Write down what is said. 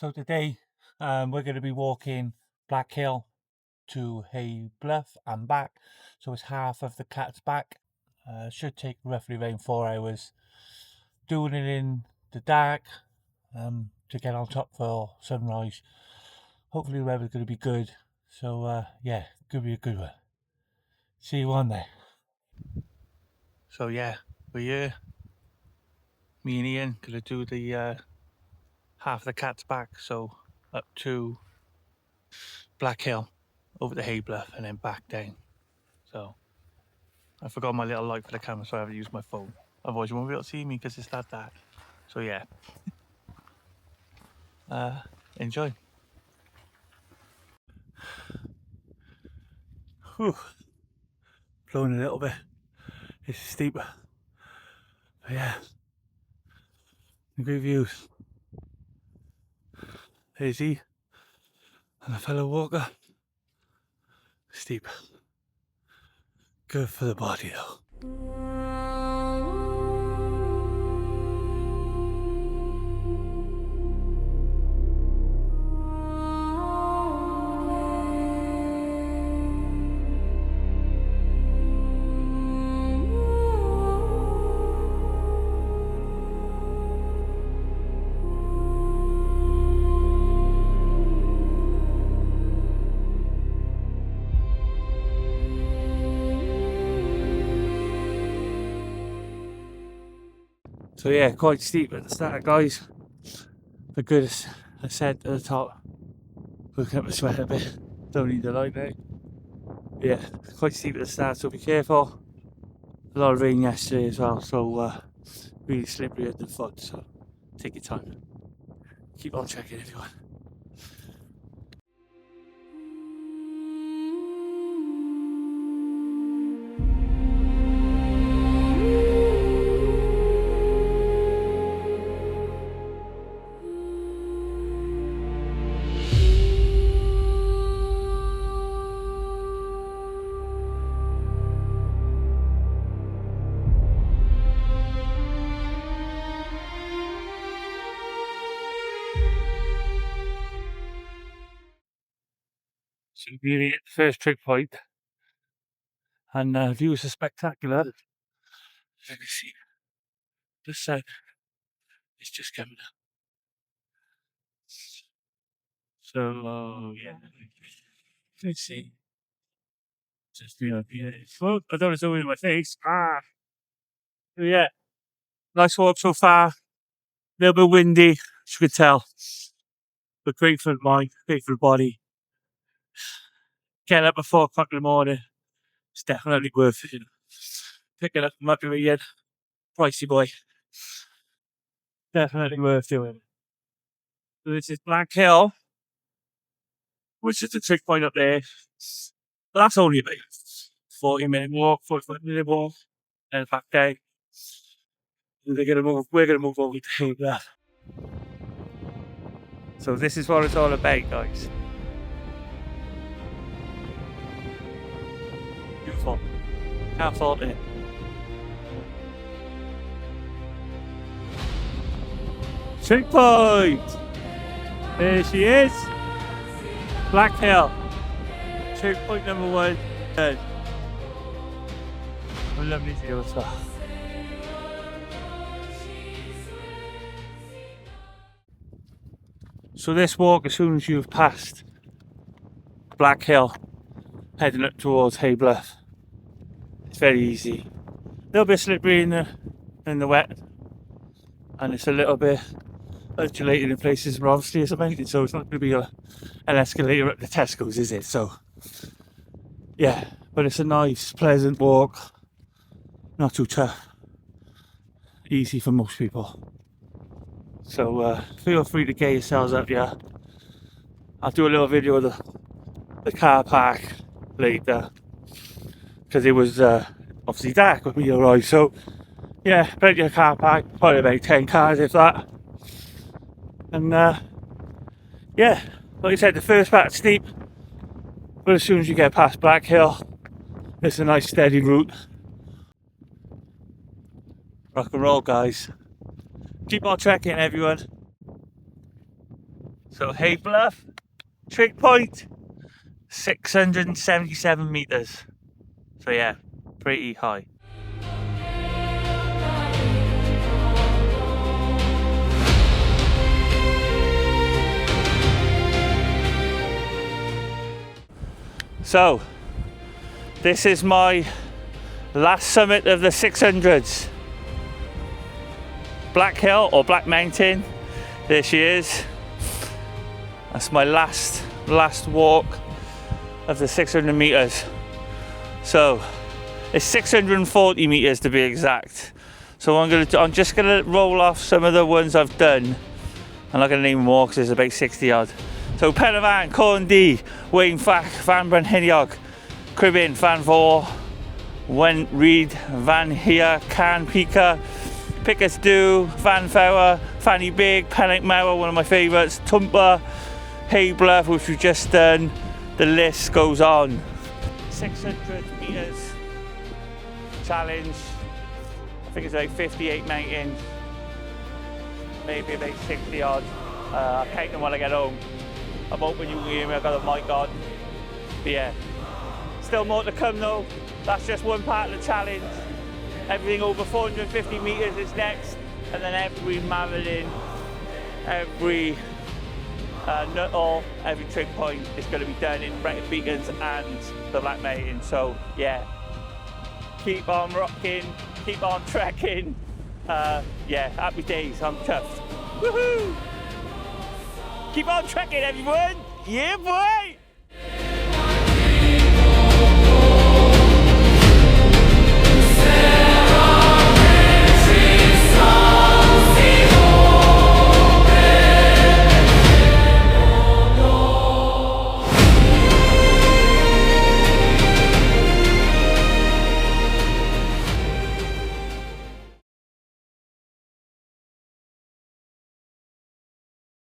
So today we're going to be walking Black Hill to Hay Bluff and back. So it's half of the Cat's Back. Should take roughly around 4 hours. Doing it in the dark to get on top for sunrise. Hopefully the weather's going to be good. So yeah, could be a good one. See you on there. So yeah, we're here. Me and Ian going to do the half the Cat's Back. So up to Black Hill, over to Hay Bluff and then back down. So I forgot my little light for the camera, so I have to use my phone. Otherwise you won't be able to see me because it's that dark. So yeah, enjoy. Whew. Blowing a little bit. It's steep. But yeah, good views. There's he and a fellow walker. Steep. Good for the body though. So yeah, quite steep at the start, guys. But good ascent at the top. Working up the sweat a bit. Don't need the light now. Yeah, quite steep at the start, so be careful. A lot of rain yesterday as well, so really slippery at the foot, so take your time. Keep on checking everyone. So really at the first trig point, and views are spectacular. As you can see, this side is just coming up. So yeah, let's see. Just well, I don't know what's in my face. Yeah, nice walk so far. A little bit windy, as you could tell, but great for the mind, great for the body. Getting up at 4 o'clock in the morning, it's definitely worth it. Picking up a again, pricey boy. Definitely worth doing. So this is Black Hill, which is the trig point up there. But that's only about 40-minute walk, 45-minute walk, and back down. We're gonna move over to Hay Bluff. So this is what it's all about, guys. Beautiful. Can't fault it. Trig point! There she is. Black Hill. Trig point number 1. Good. A lovely view as well. So this walk, as soon as you've passed Black Hill, heading up towards Hay Bluff, it's very easy. A little bit slippery in the wet, and it's a little bit undulated in places, but obviously it's a mountain, so it's not going to be an escalator up the Tesco's, is it? So yeah, but it's a nice, pleasant walk, not too tough, easy for most people. So feel free to get yourselves up here. I'll do a little video of the car park later, because it was obviously dark when we arrived. So yeah, plenty of car park, probably about 10 cars if that. And yeah, like I said, the first part's steep, but as soon as you get past Black Hill, it's a nice steady route. Rock and roll, guys. Keep on trekking, everyone. So Hay Bluff, trig point, 677 meters. So yeah, pretty high. So this is my last summit of the 600s. Black Hill or Black Mountain. There she is. That's my last walk of the 600 meters. So it's 640 meters to be exact. So I'm just gonna roll off some of the ones I've done. I'm not gonna name them all because there's about 60 odd. So Penavant, Corndee, Wayne Fac, Van Brycheiniog, Cribin, Van Voor, Wen Reed, Van Heer, Can Pika, Pickers Do, Van Fowler, Fanny Big, Pennick Mauer, one of my favourites, Tumpa, Hay Bluff, which we've just done. The list goes on. 600 metres challenge. I think it's like 58 mountains, maybe about 60 odd. I'll count them when I get home. I'm hoping you can hear me, I've got the mic on. But yeah, still more to come though. That's just one part of the challenge. Everything over 450 metres is next, and then every marathon, every Nuttall, every trig point is going to be done in Brecon Beacons and the Black Mountain. So yeah, keep on rocking, keep on trekking. Yeah, happy days, I'm chuffed. Woohoo! Keep on trekking, everyone! Yeah, boy!